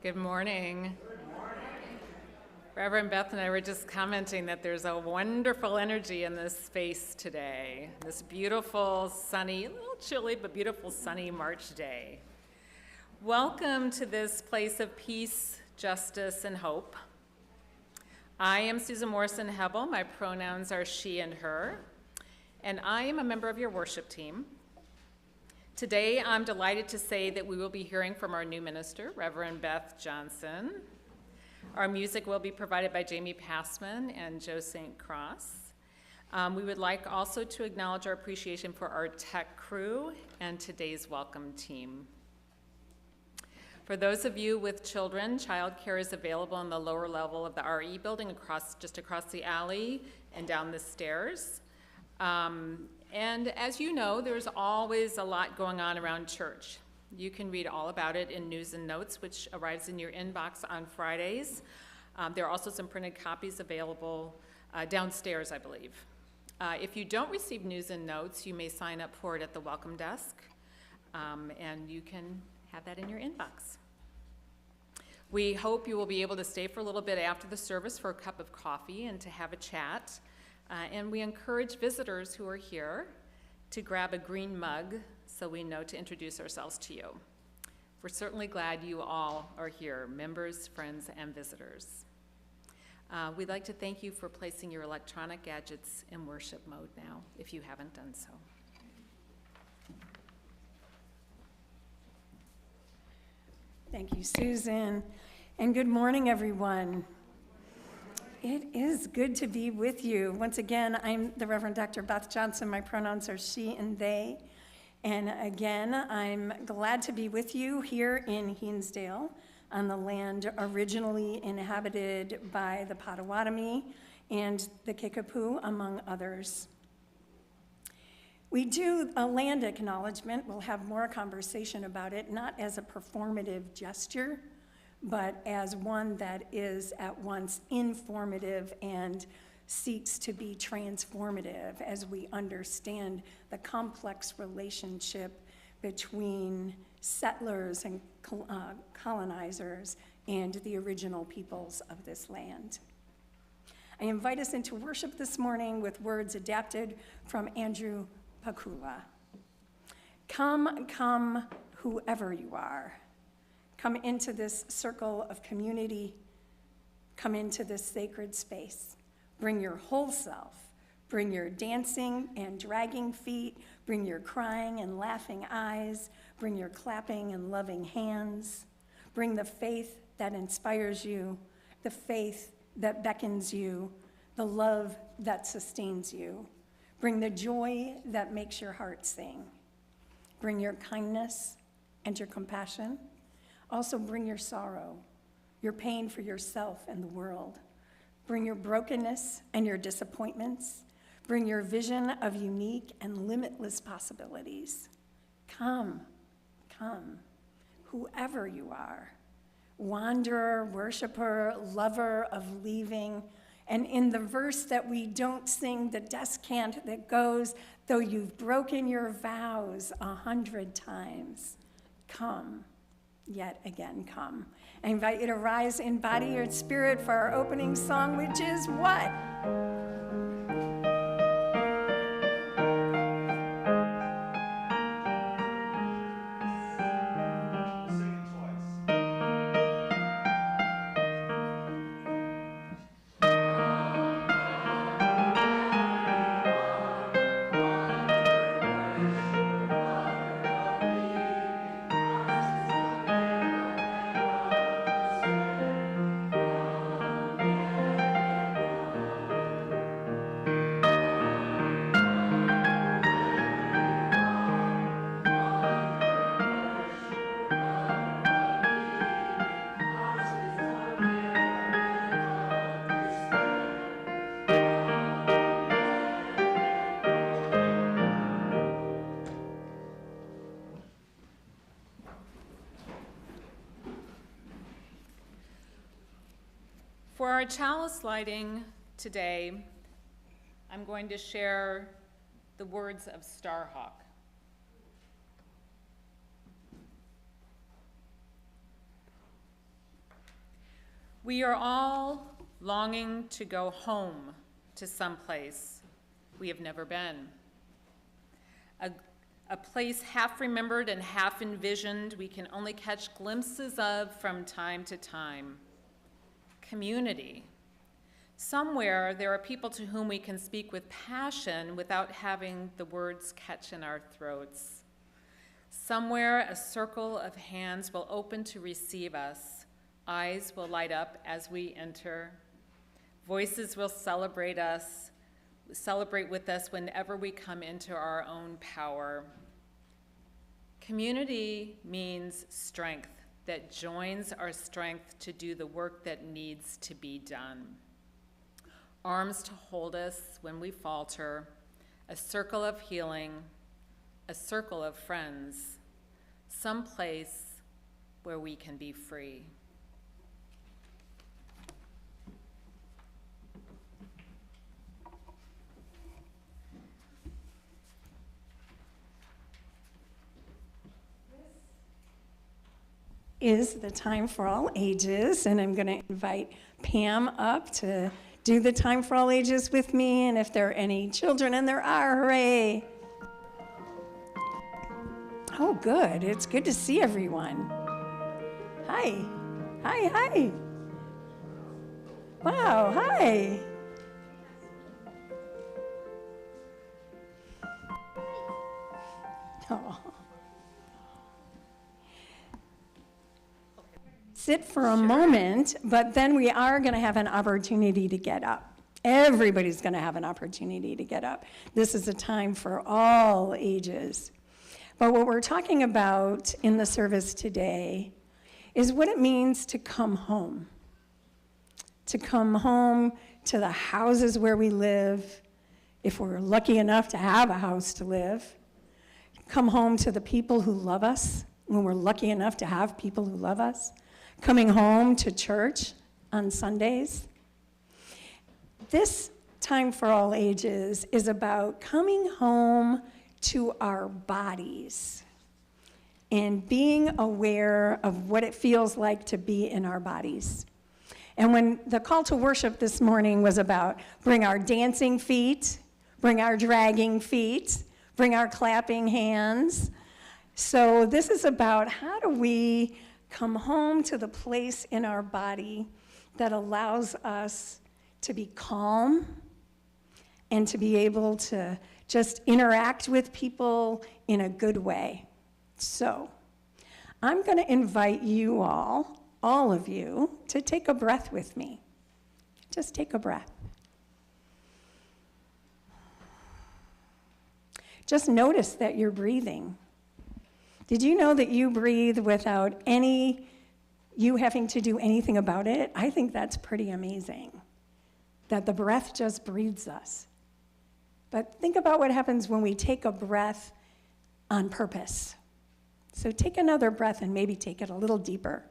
Good morning. Good morning. Reverend Beth and I were just commenting that there's a wonderful energy in this space today. This beautiful, sunny, a little chilly, but beautiful sunny March day. Welcome to this place of peace, justice, and hope. I am Susan Morrison-Hebel. My pronouns are she and her, and I am a member of your worship team. Today, I'm delighted to say that we will be hearing from our new minister, Reverend Beth Johnson. Our music will be provided by Jamie Passman and Joe St. Cross. We would like also to acknowledge our appreciation for our tech crew and today's welcome team. For those of you with children, childcare is available on the lower level of the RE building just across the alley and down the stairs. And as you know, there's always a lot going on around church. You can read all about it in News and Notes, which arrives in your inbox on Fridays. There are also some printed copies available downstairs, I believe. If you don't receive News and Notes, you may sign up for it at the welcome desk, and you can have that in your inbox. We hope you will be able to stay for a little bit after the service for a cup of coffee and to have a chat. And we encourage visitors who are here to grab a green mug so we know to introduce ourselves to you. We're certainly glad you all are here, members, friends, and visitors. We'd like to thank you for placing your electronic gadgets in worship mode now, if you haven't done so. Thank you, Susan. And good morning, everyone. It is good to be with you. Once again, I'm the Reverend Dr. Beth Johnson. My pronouns are she and they. And again, I'm glad to be with you here in Hinsdale on the land originally inhabited by the Potawatomi and the Kickapoo, among others. We do a land acknowledgement. We'll have more conversation about it, not as a performative gesture, but as one that is at once informative and seeks to be transformative as we understand the complex relationship between settlers and colonizers and the original peoples of this land. I invite us into worship this morning with words adapted from Andrew Pakula. Come, come, whoever you are. Come into this circle of community. Come into this sacred space. Bring your whole self. Bring your dancing and dragging feet. Bring your crying and laughing eyes. Bring your clapping and loving hands. Bring the faith that inspires you, the faith that beckons you, the love that sustains you. Bring the joy that makes your heart sing. Bring your kindness and your compassion. Also bring your sorrow, your pain for yourself and the world. Bring your brokenness and your disappointments. Bring your vision of unique and limitless possibilities. Come, come, whoever you are, wanderer, worshiper, lover of leaving. And in the verse that we don't sing, the descant that goes, though you've broken your vows 100 times, come. Yet again come. I invite you to rise in body or spirit for our opening song, which is what? For our chalice lighting today, I'm going to share the words of Starhawk. We are all longing to go home to someplace we have never been. A place half remembered and half envisioned we can only catch glimpses of from time to time. Community. Somewhere there are people to whom we can speak with passion without having the words catch in our throats. Somewhere a circle of hands will open to receive us. Eyes will light up as we enter. Voices will celebrate with us whenever we come into our own power. Community means strength that joins our strength to do the work that needs to be done. Arms to hold us when we falter, a circle of healing, a circle of friends, someplace where we can be free. Is the time for all ages, and I'm going to invite Pam up to do the time for all ages with me, and if there are any children, and there are, hooray. Oh, good. It's good to see everyone. Hi. Hi, hi. Wow, hi. Oh. Sit for a moment, but then we are going to have an opportunity to get up. Everybody's going to have an opportunity to get up. This is a time for all ages. But what we're talking about in the service today is what it means to come home. To come home to the houses where we live, if we're lucky enough to have a house to live. Come home to the people who love us, when we're lucky enough to have people who love us. Coming home to church on Sundays. This time for all ages is about coming home to our bodies and being aware of what it feels like to be in our bodies. And when the call to worship this morning was about bring our dancing feet, bring our dragging feet, bring our clapping hands. So this is about how do we come home to the place in our body that allows us to be calm and to be able to just interact with people in a good way. So I'm going to invite you all of you, to take a breath with me. Just take a breath. Just notice that you're breathing. Did you know that you breathe without you having to do anything about it? I think that's pretty amazing, that the breath just breathes us. But think about what happens when we take a breath on purpose. So take another breath and maybe take it a little deeper.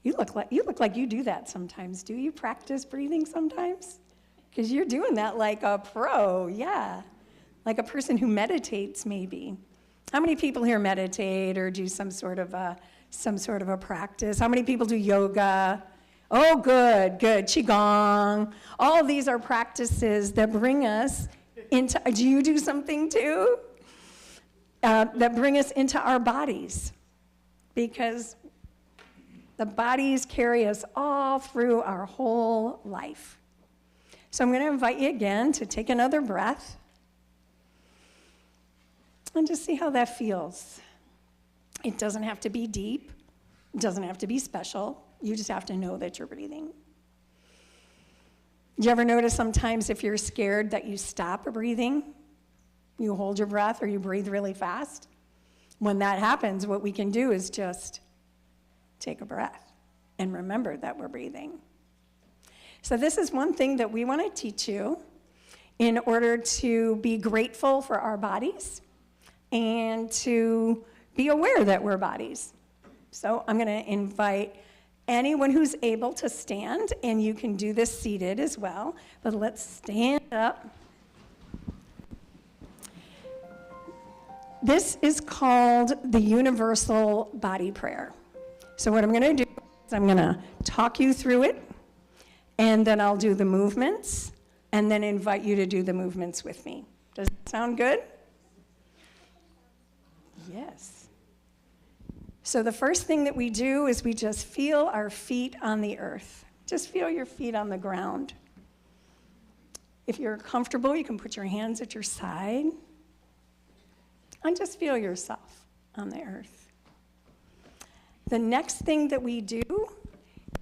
You look like you do that sometimes. Do you practice breathing sometimes? Because you're doing that like a pro, yeah. Like a person who meditates, maybe. How many people here meditate or do some sort of a practice? How many people do yoga? Oh, good. Qigong. All of these are practices that bring us into, do you do something too? That bring us into our bodies. Because the bodies carry us all through our whole life. So I'm going to invite you again to take another breath and just see how that feels. It doesn't have to be deep. It doesn't have to be special. You just have to know that you're breathing. Do you ever notice sometimes if you're scared that you stop breathing? You hold your breath or you breathe really fast? When that happens, what we can do is just take a breath and remember that we're breathing. So this is one thing that we want to teach you in order to be grateful for our bodies and to be aware that we're bodies. So I'm going to invite anyone who's able to stand, and you can do this seated as well, but let's stand up. This is called the universal body prayer. So what I'm going to do is I'm going to talk you through it, and then I'll do the movements, and then invite you to do the movements with me. Does that sound good? Yes. So the first thing that we do is we just feel our feet on the earth. Just feel your feet on the ground. If you're comfortable, you can put your hands at your side and just feel yourself on the earth. The next thing that we do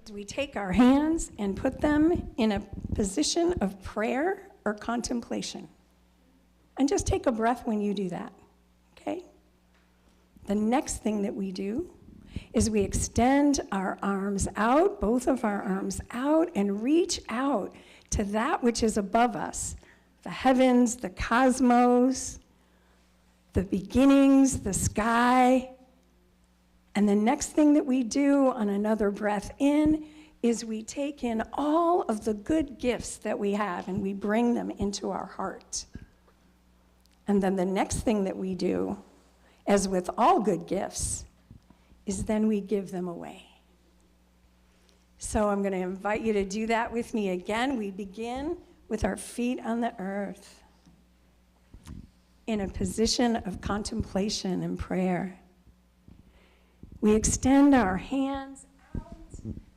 is we take our hands and put them in a position of prayer or contemplation. And just take a breath when you do that, okay? The next thing that we do is we extend our arms out, both of our arms out, and reach out to that which is above us, the heavens, the cosmos, the beginnings, the sky. And the next thing that we do on another breath in is we take in all of the good gifts that we have and we bring them into our heart. And then the next thing that we do, as with all good gifts, is then we give them away. So I'm going to invite you to do that with me again. We begin with our feet on the earth in a position of contemplation and prayer. We extend our hands out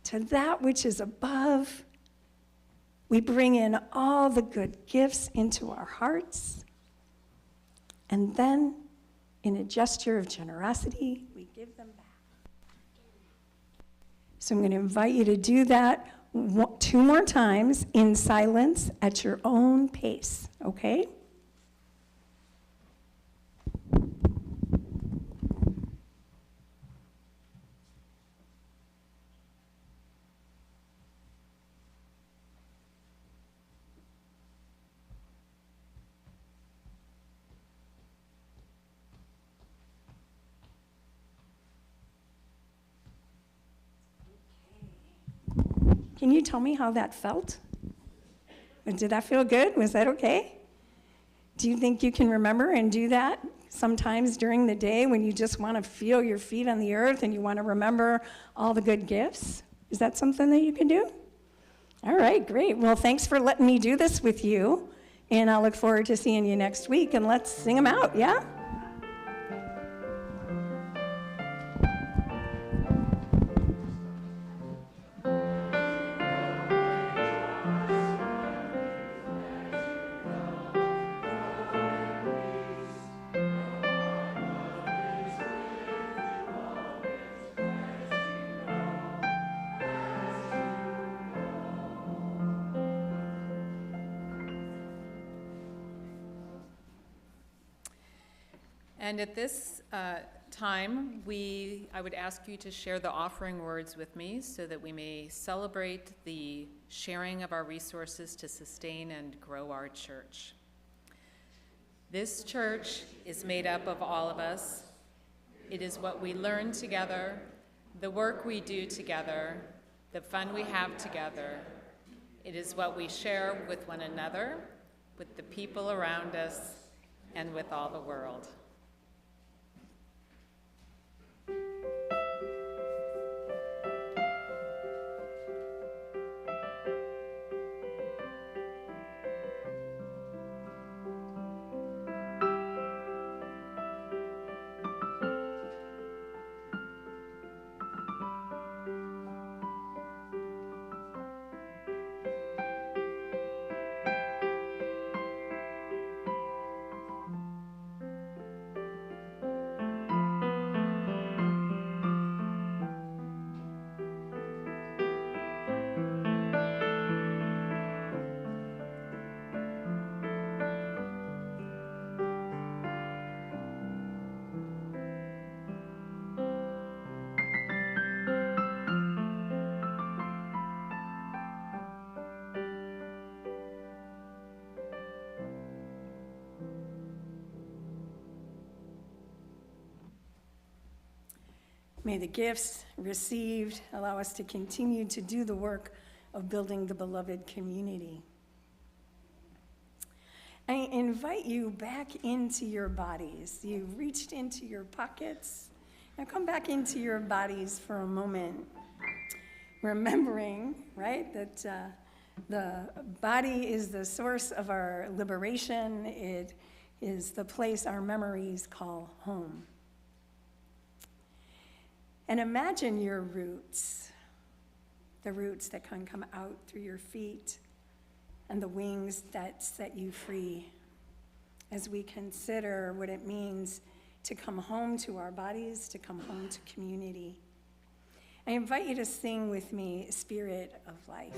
to that which is above. We bring in all the good gifts into our hearts. And then, in a gesture of generosity, we give them back. So I'm going to invite you to do that 2 more times in silence at your own pace, okay? Can you tell me how that felt? Did that feel good? Was that okay? Do you think you can remember and do that sometimes during the day when you just want to feel your feet on the earth and you want to remember all the good gifts? Is that something that you can do? All right, great. Well, thanks for letting me do this with you, and I'll look forward to seeing you next week, and let's sing them out, yeah? And at this time, I would ask you to share the offering words with me so that we may celebrate the sharing of our resources to sustain and grow our church. This church is made up of all of us. It is what we learn together, the work we do together, the fun we have together. It is what we share with one another, with the people around us, and with all the world. May the gifts received allow us to continue to do the work of building the beloved community. I invite you back into your bodies. You reached into your pockets. Now come back into your bodies for a moment, remembering, right, that the body is the source of our liberation. It is the place our memories call home. And imagine your roots, the roots that can come out through your feet and the wings that set you free as we consider what it means to come home to our bodies, to come home to community. I invite you to sing with me, Spirit of Life.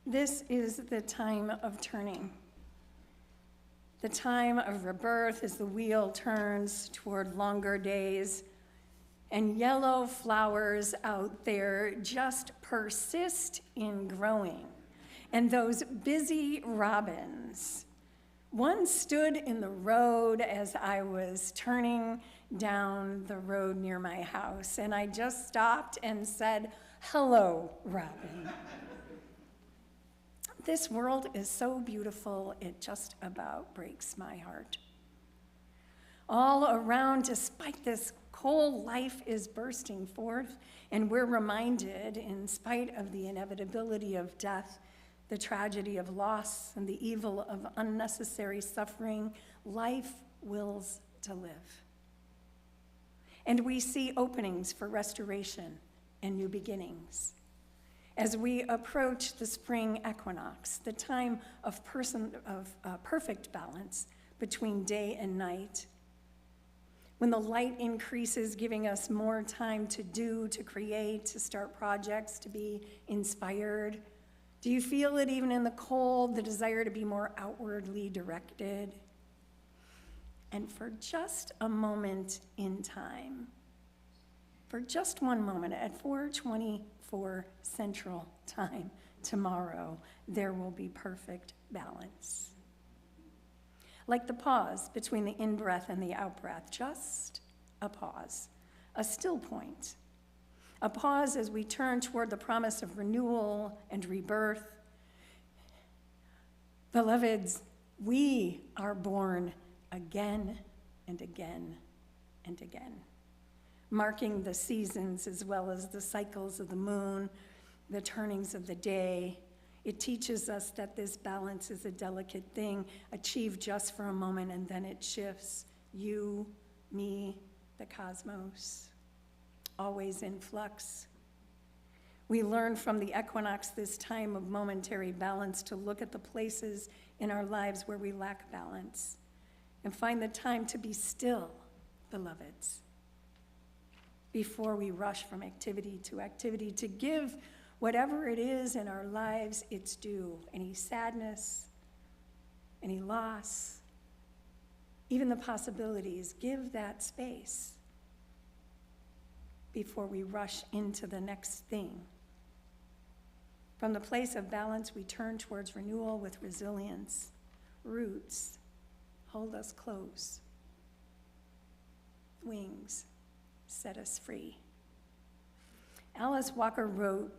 This is the time of turning, the time of rebirth as the wheel turns toward longer days, and yellow flowers out there just persist in growing. And those busy robins, one stood in the road as I was turning down the road near my house, and I just stopped and said, "Hello, Robin." This world is so beautiful, it just about breaks my heart. All around, despite this cold, life is bursting forth, and we're reminded, in spite of the inevitability of death, the tragedy of loss, and the evil of unnecessary suffering, life wills to live. And we see openings for restoration and new beginnings. As we approach the spring equinox, the time of perfect balance between day and night, when the light increases, giving us more time to do, to create, to start projects, to be inspired. Do you feel it even in the cold, the desire to be more outwardly directed? And for just a moment in time, for just one moment at 4:24 Central Time tomorrow, there will be perfect balance. Like the pause between the in-breath and the out-breath, just a pause, a still point. A pause as we turn toward the promise of renewal and rebirth. Beloveds, we are born again and again and again, marking the seasons as well as the cycles of the moon, the turnings of the day. It teaches us that this balance is a delicate thing, achieved just for a moment, and then it shifts. You, me, the cosmos, always in flux. We learn from the equinox, this time of momentary balance, to look at the places in our lives where we lack balance and find the time to be still, beloveds, before we rush from activity, to give whatever it is in our lives its due. Any sadness, any loss, even the possibilities, give that space before we rush into the next thing. From the place of balance, we turn towards renewal with resilience. Roots hold us close. Wings set us free. Alice Walker wrote,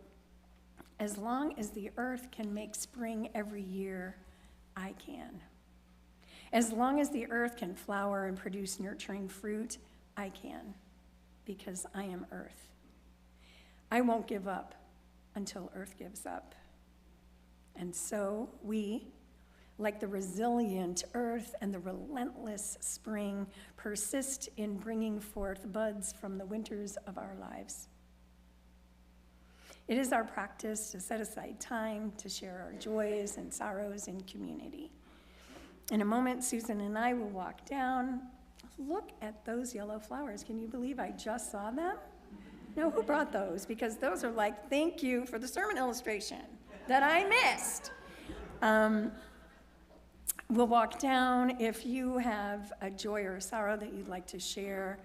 "As long as the earth can make spring every year, I can. As long as the earth can flower and produce nurturing fruit, I can, because I am earth. I won't give up until earth gives up." And so we, like the resilient earth and the relentless spring, persist in bringing forth buds from the winters of our lives. It is our practice to set aside time to share our joys and sorrows in community. In a moment, Susan and I will walk down. Look at those yellow flowers. Can you believe I just saw them? No, who brought those? Because those are like, thank you for the sermon illustration that I missed. We'll walk down. If you have a joy or a sorrow that you'd like to share,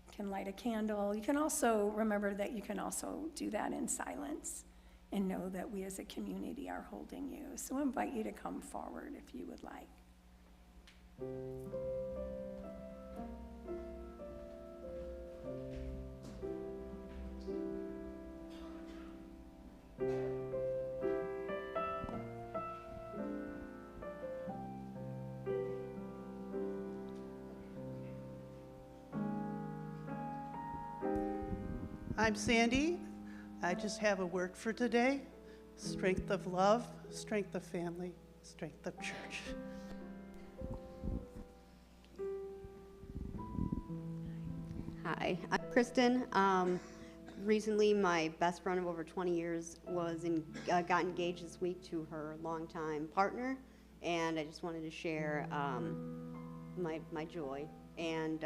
you can light a candle. You can also remember that you can also do that in silence and know that we as a community are holding you. So I invite you to come forward if you would like. I'm Sandy. I just have a word for today. Strength of love, strength of family, strength of church. Hi, I'm Kristen. Recently, my best friend of over 20 years got engaged this week to her longtime partner, and I just wanted to share my joy. And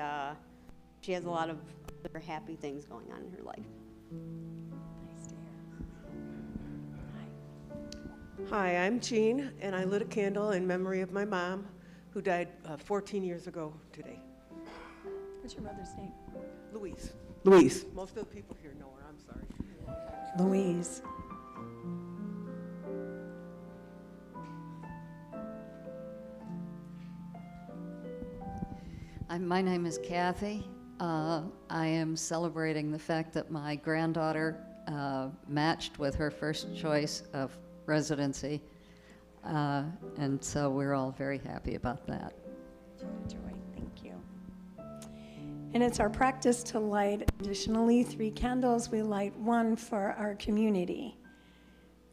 she has a lot of other happy things going on in her life. Nice to hear. Hi, I'm Jean, and I lit a candle in memory of my mom, who died 14 years ago today. What's your mother's name? Louise. Louise. Most of the people here know her. I'm sorry. Louise. My name is Kathy. I am celebrating the fact that my granddaughter matched with her first choice of residency, and so we're all very happy about that. Joy, thank you. And it's our practice to light additionally 3 candles. We light one for our community,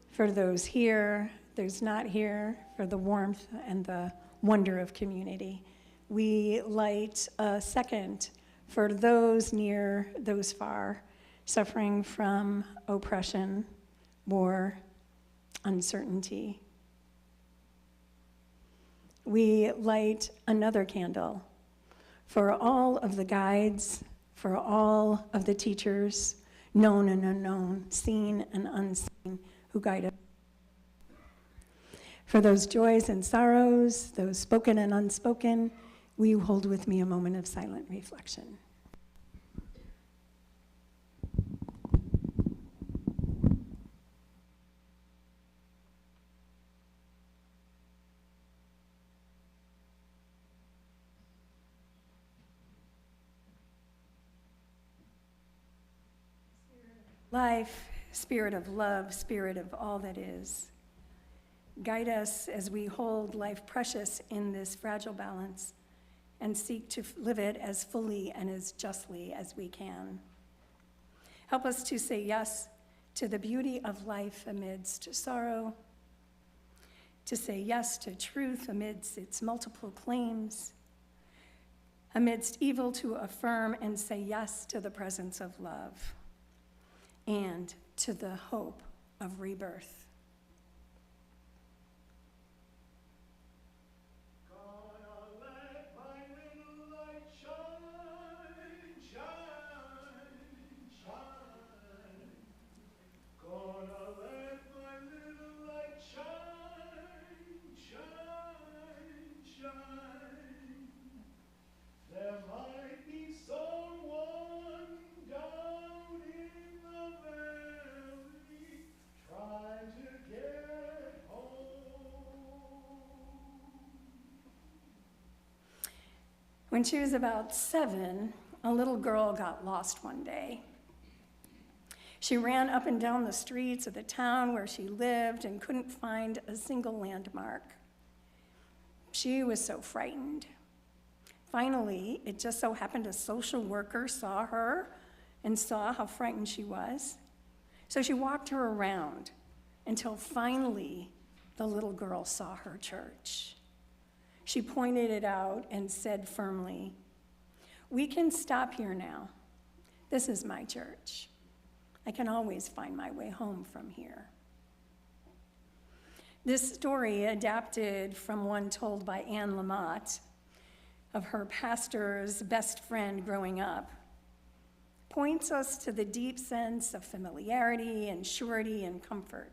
for those here, those not here, for the warmth and the wonder of community. We light a second for those near, those far, suffering from oppression, war, uncertainty. We light another candle for all of the guides, for all of the teachers, known and unknown, seen and unseen, who guide us. For those joys and sorrows, those spoken and unspoken, will you hold with me a moment of silent reflection? Life, spirit of love, spirit of all that is, guide us as we hold life precious in this fragile balance and seek to live it as fully and as justly as we can. Help us to say yes to the beauty of life amidst sorrow, to say yes to truth amidst its multiple claims, amidst evil to affirm and say yes to the presence of love, and to the hope of rebirth. When she was about 7, a little girl got lost one day. She ran up and down the streets of the town where she lived and couldn't find a single landmark. She was so frightened. Finally, it just so happened a social worker saw her and saw how frightened she was. So she walked her around until finally the little girl saw her church. She pointed it out and said firmly, "We can stop here now. This is my church. I can always find my way home from here." This story, adapted from one told by Anne Lamott of her pastor's best friend growing up, points us to the deep sense of familiarity and surety and comfort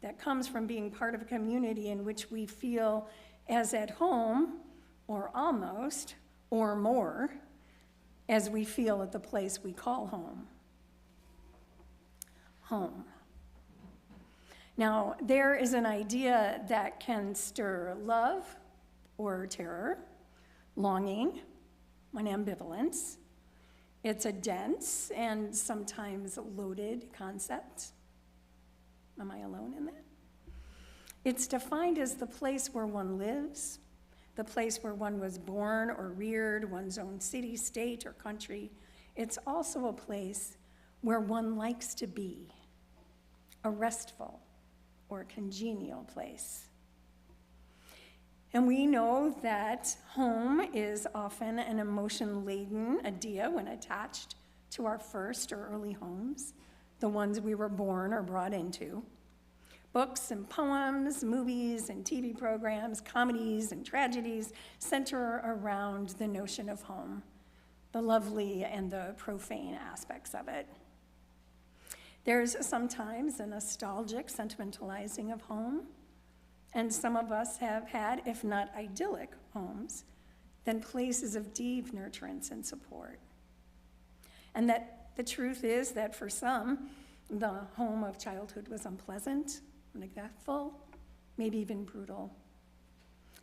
that comes from being part of a community in which we feel as at home, or almost, or more, as we feel at the place we call home. Home. Now, there is an idea that can stir love or terror, longing, and ambivalence. It's a dense and sometimes loaded concept. Am I alone in that? It's defined as the place where one lives, the place where one was born or reared, one's own city, state, or country. It's also a place where one likes to be, a restful or congenial place. And we know that home is often an emotion-laden idea when attached to our first or early homes, the ones we were born or brought into. Books and poems, movies and TV programs, comedies and tragedies center around the notion of home, the lovely and the profane aspects of it. There's sometimes a nostalgic sentimentalizing of home, and some of us have had, if not idyllic homes, then places of deep nurturance and support. And that the truth is that for some, the home of childhood was unpleasant, neglectful, maybe even brutal.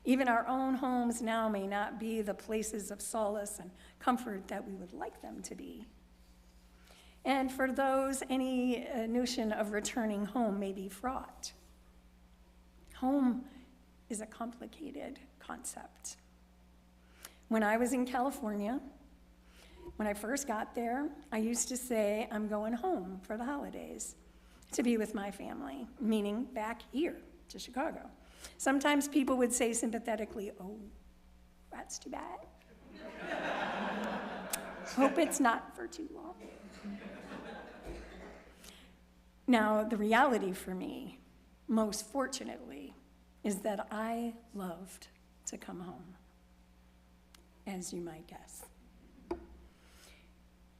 Even our own homes now may not be the places of solace and comfort that we would like them to be. And for those, any notion of returning home may be fraught. Home is a complicated concept. When I was in California, when I first got there, I used to say, "I'm going home for the holidays to be with my family," meaning back here to Chicago. Sometimes people would say sympathetically, "Oh, that's too bad. Hope it's not for too long." Now, the reality for me, most fortunately, is that I loved to come home, as you might guess.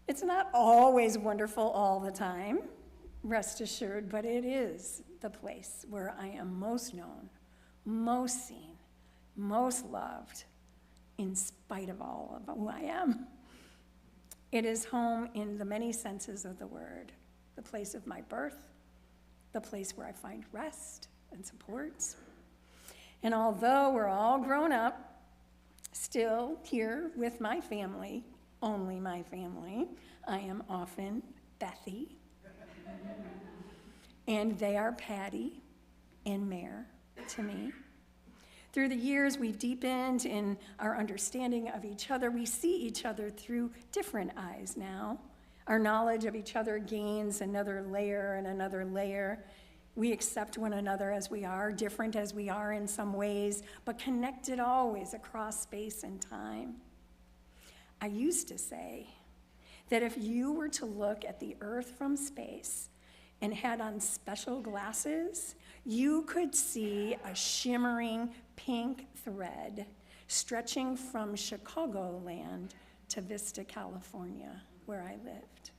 It's not always wonderful all the time, rest assured, but it is the place where I am most known, most seen, most loved, in spite of all of who I am. It is home in the many senses of the word, the place of my birth, the place where I find rest and support. And although we're all grown up, still here with my family, only my family, I am often Bethy, and they are Patty and Mare to me. Through the years, we've deepened in our understanding of each other. We see each other through different eyes now. Our knowledge of each other gains another layer and another layer. We accept one another as we are, different as we are in some ways, but connected always across space and time. I used to say that if you were to look at the earth from space and had on special glasses, you could see a shimmering pink thread stretching from Chicagoland to Vista, California, where I lived.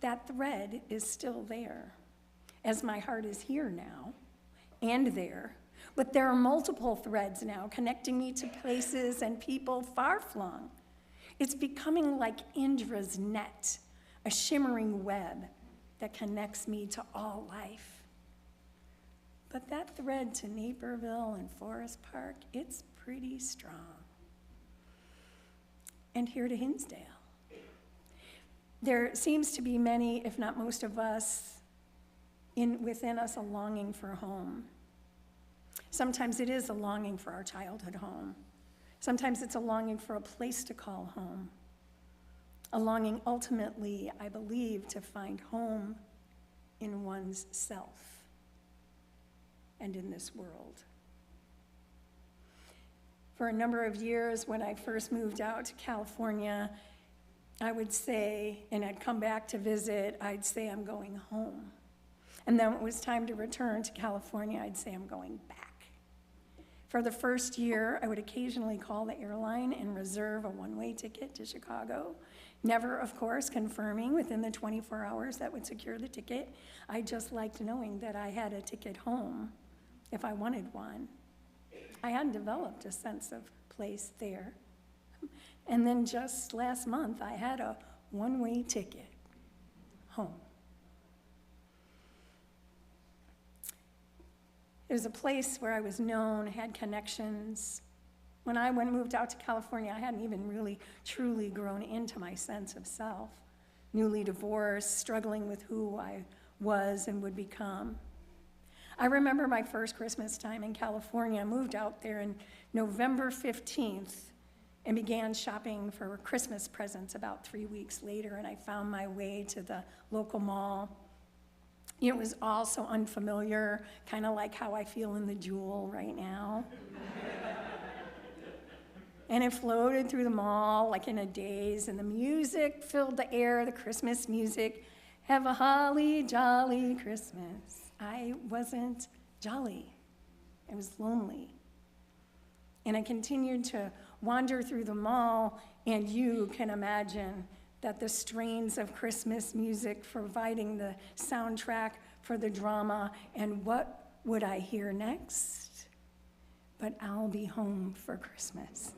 That thread is still there, as my heart is here now and there, but there are multiple threads now connecting me to places and people far-flung. It's becoming like Indra's net, a shimmering web that connects me to all life. But that thread to Naperville and Forest Park, it's pretty strong. And here to Hinsdale. There seems to be many, if not most of us, within us a longing for home. Sometimes it is a longing for our childhood home. Sometimes it's a longing for a place to call home. A longing ultimately, I believe, to find home in one's self and in this world. For a number of years, when I first moved out to California, I would say, and I'd come back to visit, I'd say I'm going home. And then when it was time to return to California, I'd say I'm going back. For the first year, I would occasionally call the airline and reserve a one-way ticket to Chicago. Never, of course, confirming within the 24 hours that would secure the ticket. I just liked knowing that I had a ticket home if I wanted one. I hadn't developed a sense of place there. And then just last month, I had a one-way ticket home. It was a place where I was known, had connections. When I moved out to California, I hadn't even really truly grown into my sense of self. Newly divorced, struggling with who I was and would become. I remember my first Christmas time in California. I moved out there on November 15th and began shopping for Christmas presents about 3 weeks later, and I found my way to the local mall. It was all so unfamiliar, kind of like how I feel in the Jewel right now. And it floated through the mall like in a daze, and the music filled the air, the Christmas music. Have a holly jolly Christmas. I wasn't jolly. I was lonely. And I continued to wander through the mall, and you can imagine that the strains of Christmas music providing the soundtrack for the drama, and what would I hear next? But I'll be home for Christmas.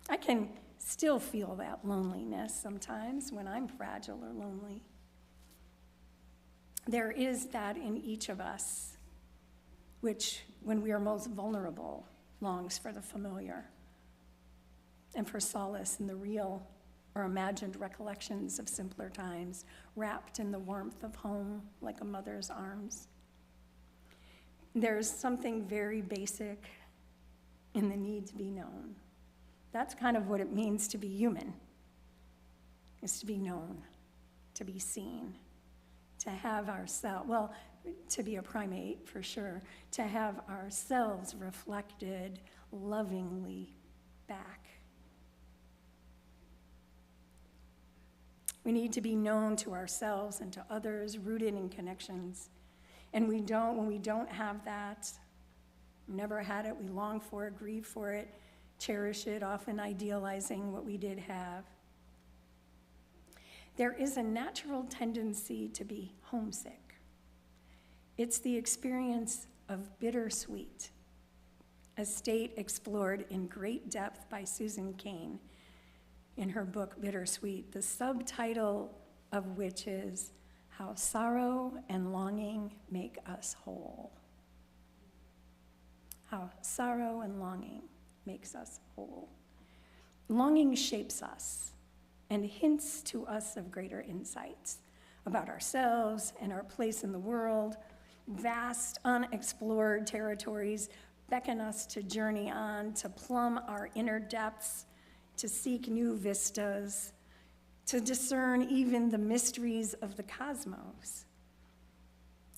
I can still feel that loneliness sometimes when I'm fragile or lonely. There is that in each of us, which, when we are most vulnerable, longs for the familiar and for solace in the real or imagined recollections of simpler times, wrapped in the warmth of home like a mother's arms. There's something very basic in the need to be known. That's kind of what it means to be human, is to be known, to be seen, to have ourselves, well, to be a primate for sure, to have ourselves reflected lovingly back. We need to be known to ourselves and to others, rooted in connections. And when we don't have that, never had it, we long for it, grieve for it, cherish it, often idealizing what we did have. There is a natural tendency to be homesick. It's the experience of bittersweet, a state explored in great depth by Susan Cain in her book Bittersweet, the subtitle of which is How Sorrow and Longing Make Us Whole. How sorrow and longing makes us whole. Longing shapes us and hints to us of greater insights about ourselves and our place in the world. Vast, unexplored territories beckon us to journey on, to plumb our inner depths, to seek new vistas, to discern even the mysteries of the cosmos.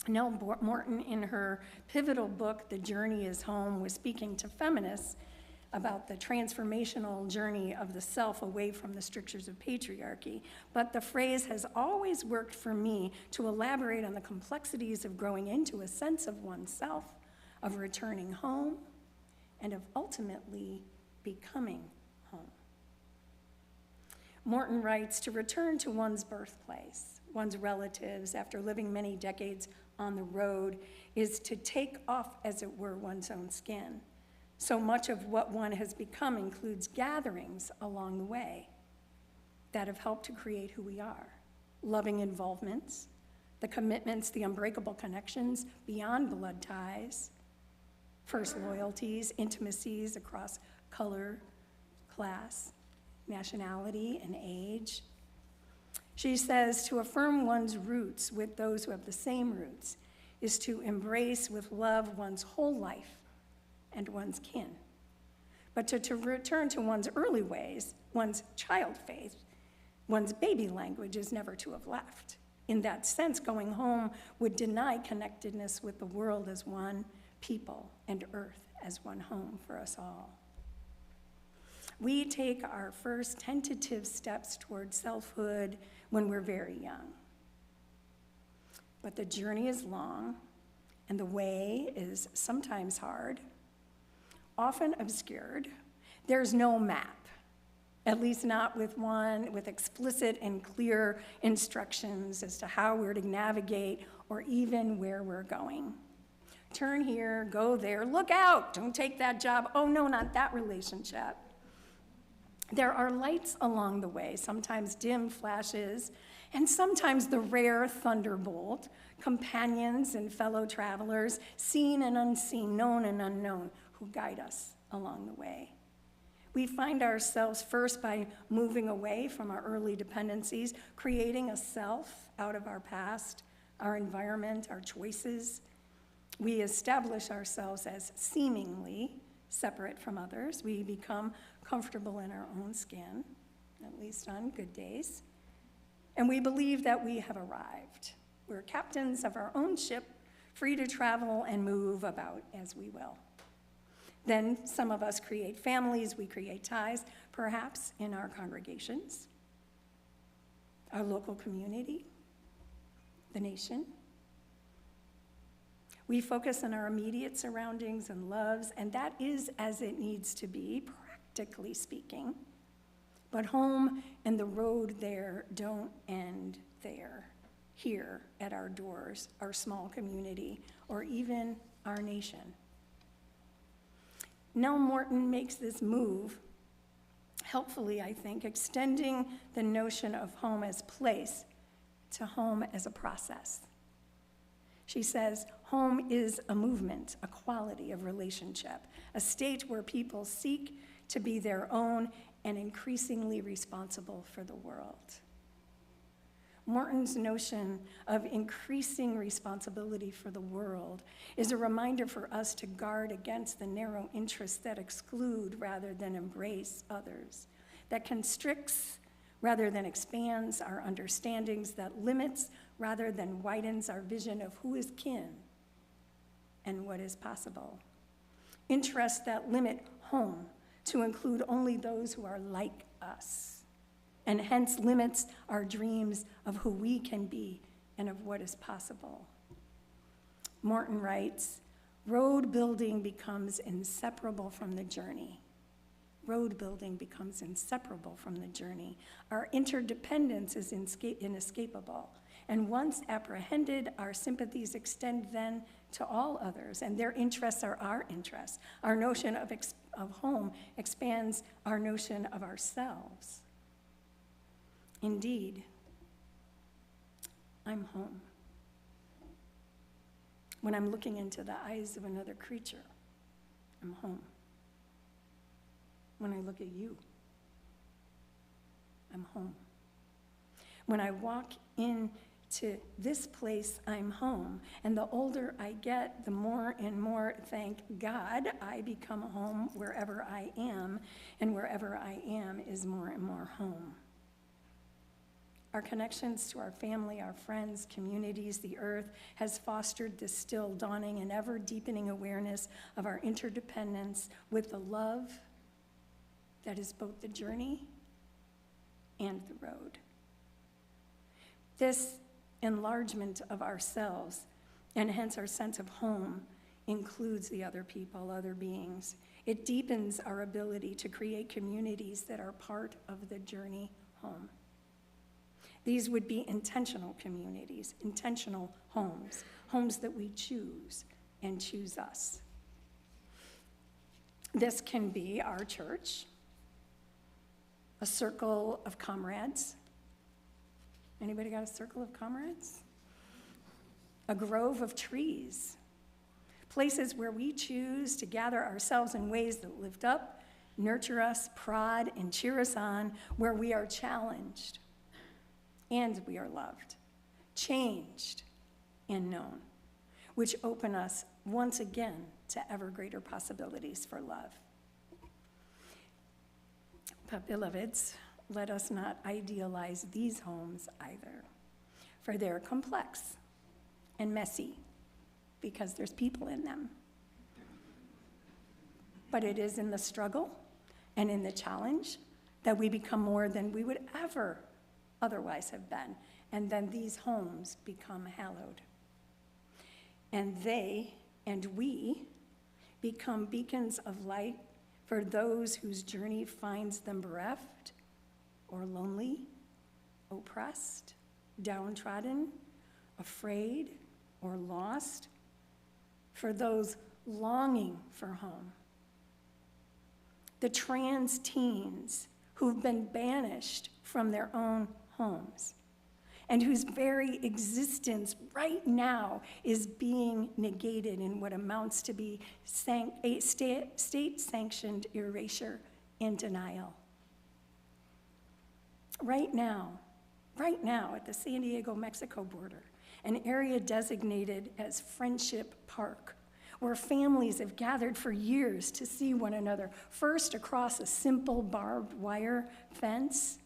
Nell Morton, in her pivotal book, The Journey is Home, was speaking to feminists about the transformational journey of the self away from the strictures of patriarchy. But the phrase has always worked for me to elaborate on the complexities of growing into a sense of oneself, of returning home, and of ultimately becoming home. Morton writes, to return to one's birthplace, one's relatives, after living many decades on the road, is to take off, as it were, one's own skin. So much of what one has become includes gatherings along the way that have helped to create who we are. Loving involvements, the commitments, the unbreakable connections beyond blood ties, first loyalties, intimacies across color, class, nationality, and age. She says, to affirm one's roots with those who have the same roots is to embrace with love one's whole life and one's kin. But to return to one's early ways, one's child faith, one's baby language is never to have left. In that sense, going home would deny connectedness with the world as one, people, and earth as one home for us all. We take our first tentative steps towards selfhood when we're very young. But the journey is long, and the way is sometimes hard, often obscured. There's no map, at least not with explicit and clear instructions as to how we're to navigate or even where we're going. Turn here, go there, look out, don't take that job. Oh no, not that relationship. There are lights along the way, sometimes dim flashes, and sometimes the rare thunderbolt, companions and fellow travelers, seen and unseen, known and unknown, who guide us along the way. We find ourselves first by moving away from our early dependencies, creating a self out of our past, our environment, our choices. We establish ourselves as seemingly separate from others. We become comfortable in our own skin, at least on good days. And we believe that we have arrived. We're captains of our own ship, free to travel and move about as we will. Then some of us create families, we create ties, perhaps in our congregations, our local community, the nation. We focus on our immediate surroundings and loves, and that is as it needs to be, practically speaking. But home and the road there don't end there, here at our doors, our small community, or even our nation. Nell Morton makes this move, helpfully, I think, extending the notion of home as place to home as a process. She says, home is a movement, a quality of relationship, a state where people seek to be their own and increasingly responsible for the world. Morton's notion of increasing responsibility for the world is a reminder for us to guard against the narrow interests that exclude rather than embrace others, that constricts rather than expands our understandings, that limits rather than widens our vision of who is kin and what is possible. Interests that limit home to include only those who are like us, and hence limits our dreams of who we can be and of what is possible. Morton writes, road building becomes inseparable from the journey. Road building becomes inseparable from the journey. Our interdependence is inescapable. And once apprehended, our sympathies extend then to all others, and their interests are our interests. Our notion of home expands our notion of ourselves. Indeed, I'm home. When I'm looking into the eyes of another creature, I'm home. When I look at you, I'm home. When I walk into this place, I'm home. And the older I get, the more and more, thank God, I become home wherever I am, and wherever I am is more and more home. Our connections to our family, our friends, communities, the earth has fostered this still dawning and ever deepening awareness of our interdependence with the love that is both the journey and the road. This enlargement of ourselves, and hence our sense of home, includes the other people, other beings. It deepens our ability to create communities that are part of the journey home. These would be intentional communities, intentional homes, homes that we choose and choose us. This can be our church, a circle of comrades. Anybody got a circle of comrades? A grove of trees, places where we choose to gather ourselves in ways that lift up, nurture us, prod, and cheer us on, where we are challenged and we are loved, changed and known, which open us once again to ever greater possibilities for love. But beloveds, let us not idealize these homes either, for they're complex and messy because there's people in them. but it is in the struggle and in the challenge that we become more than we would ever otherwise have been. And then these homes become hallowed. And they and we become beacons of light for those whose journey finds them bereft or lonely, oppressed, downtrodden, afraid, or lost, for those longing for home. The trans teens who've been banished from their own homes and whose very existence right now is being negated in what amounts to be a state-sanctioned erasure and denial. Right now at the San Diego-Mexico border, an area designated as Friendship Park, where families have gathered for years to see one another, first across a simple barbed wire fence,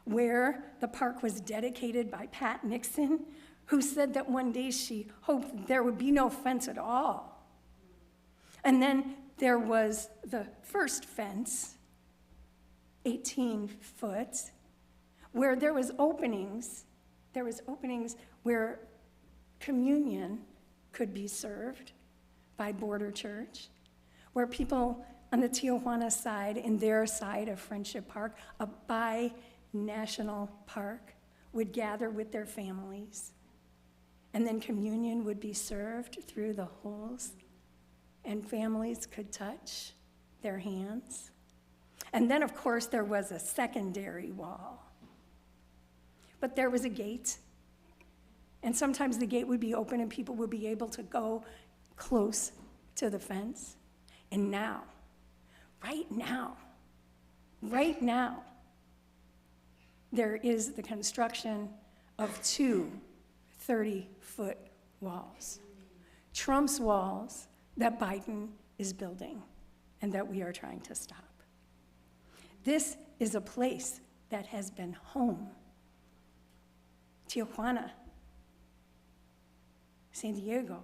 where the park was dedicated by Pat Nixon, who said that one day she hoped there would be no fence at all. And then there was the first fence, 18 foot, where there was openings where communion could be served by Border Church, where people on the Tijuana side, in their side of Friendship Park, a bi-national park, would gather with their families. And then communion would be served through the holes, and families could touch their hands. And then, of course, there was a secondary wall. But there was a gate, and sometimes the gate would be open and people would be able to go close to the fence. And now, right now, there is the construction of two 30-foot walls. Trump's walls that Biden is building and that we are trying to stop. This is a place that has been home. Tijuana, San Diego,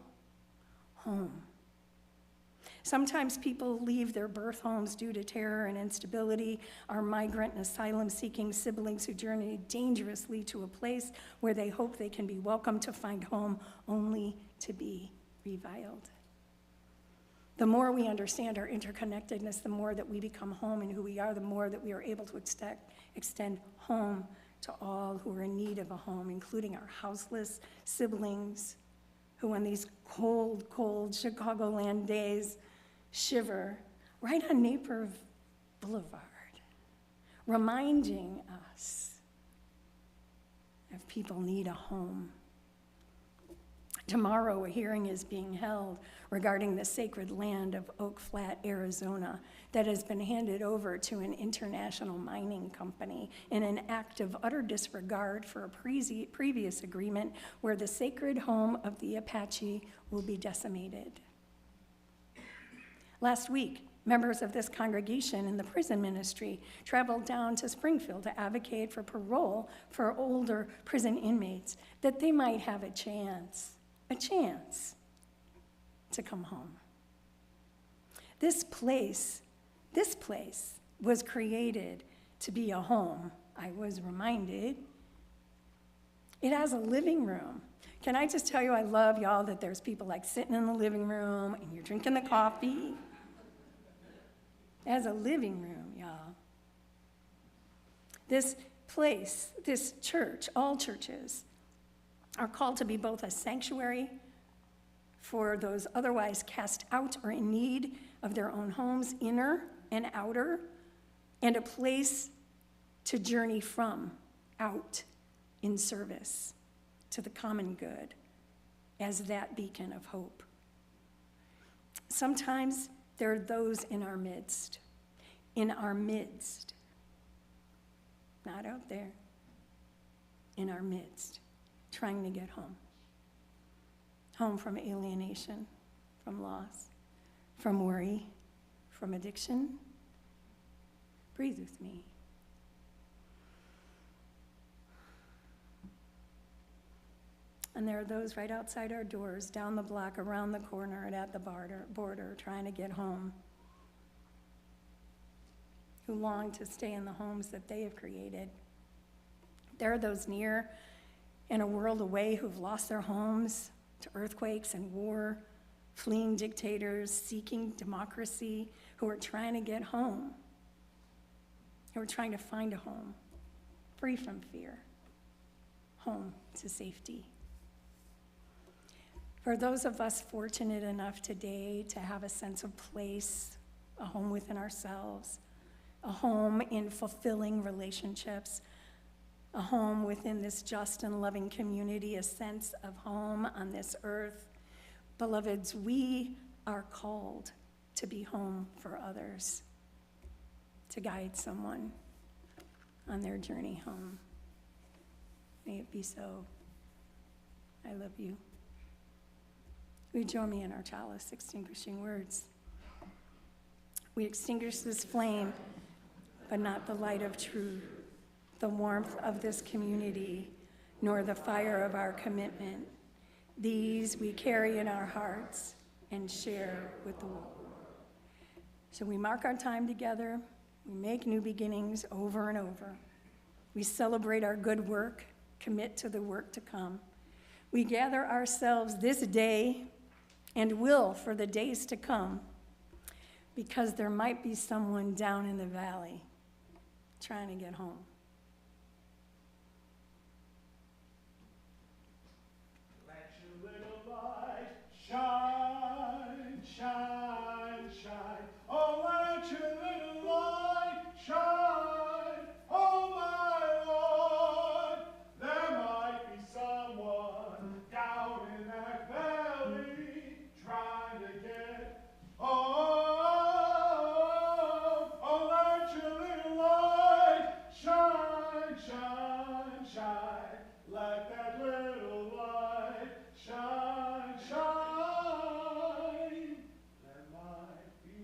home. Sometimes people leave their birth homes due to terror and instability. Our migrant and asylum-seeking siblings who journey dangerously to a place where they hope they can be welcome to find home, only to be reviled. The more we understand our interconnectedness, the more that we become home in who we are, the more that we are able to extend home to all who are in need of a home, including our houseless siblings who on these cold, cold Chicagoland days shiver right on Naper Boulevard, reminding us if people need a home. Tomorrow, a hearing is being held regarding the sacred land of Oak Flat, Arizona, that has been handed over to an international mining company in an act of utter disregard for a previous agreement where the sacred home of the Apache will be decimated. Last week, members of this congregation in the prison ministry traveled down to Springfield to advocate for parole for older prison inmates, that they might have a chance to come home. This place was created to be a home, I was reminded. It has a living room. Can I just tell you, I love y'all that there's people like sitting in the living room and you're drinking the coffee. It has a living room, y'all. This place, this church, all churches, are called to be both a sanctuary for those otherwise cast out or in need of their own homes, inner and outer, and a place to journey from, out, in service to the common good as that beacon of hope. Sometimes there are those in our midst, not out there, in our midst, trying to get home. Home from alienation, from loss, from worry, from addiction. Breathe with me. And there are those right outside our doors, down the block, around the corner, and at the border, trying to get home. who long to stay in the homes that they have created. There are those near and a world away who've lost their homes to earthquakes and war, fleeing dictators, seeking democracy, who are trying to get home, who are trying to find a home, free from fear, home to safety. For those of us fortunate enough today to have a sense of place, a home within ourselves, a home in fulfilling relationships, a home within this just and loving community, a sense of home on this earth, beloveds, we are called to be home for others, to guide someone on their journey home. May it be so. I love you. Will you join me in our chalice extinguishing words? We extinguish this flame, but not the light of truth, the warmth of this community, nor the fire of our commitment. These we carry in our hearts and share with the world. So we mark our time together, we make new beginnings over and over. We celebrate our good work, commit to the work to come. We gather ourselves this day and will for the days to come, because there might be someone down in the valley trying to get home. Let your little light shine, shine, shine. Oh, let your little light shine. Oh, my Lord, there might be someone down in that valley trying to get home. Oh, let your little light shine, shine, shine. Let that little light shine, shine. There might be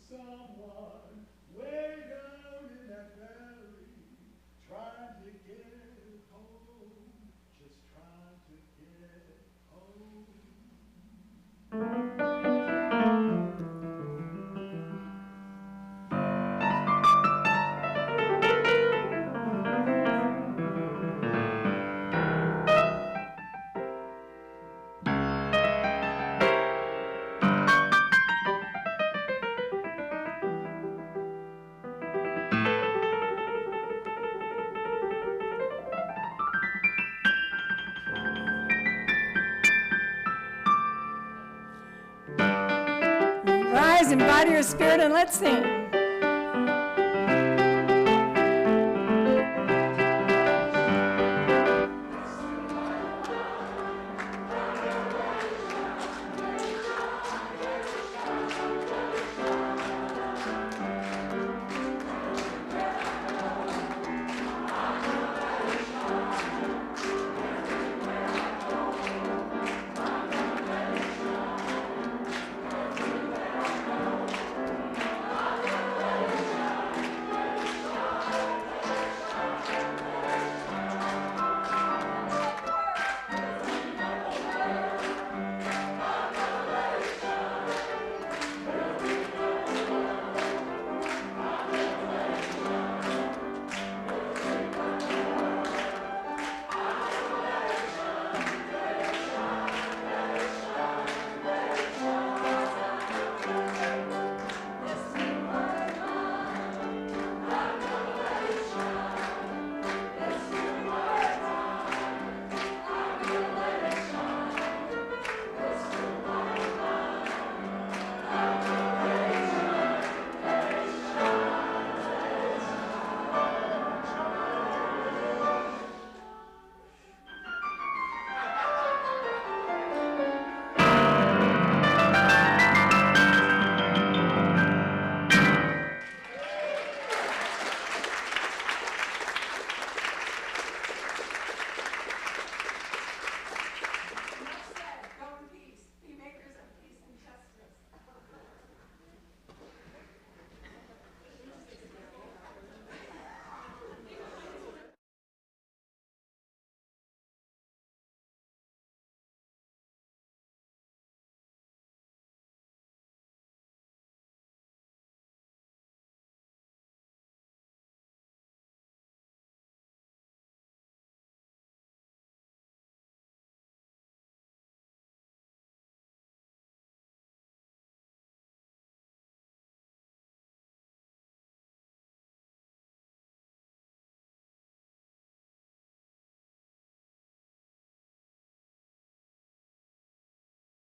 someone way down in that valley trying to get home, just trying to get home. Rise in body or spirit and let's sing.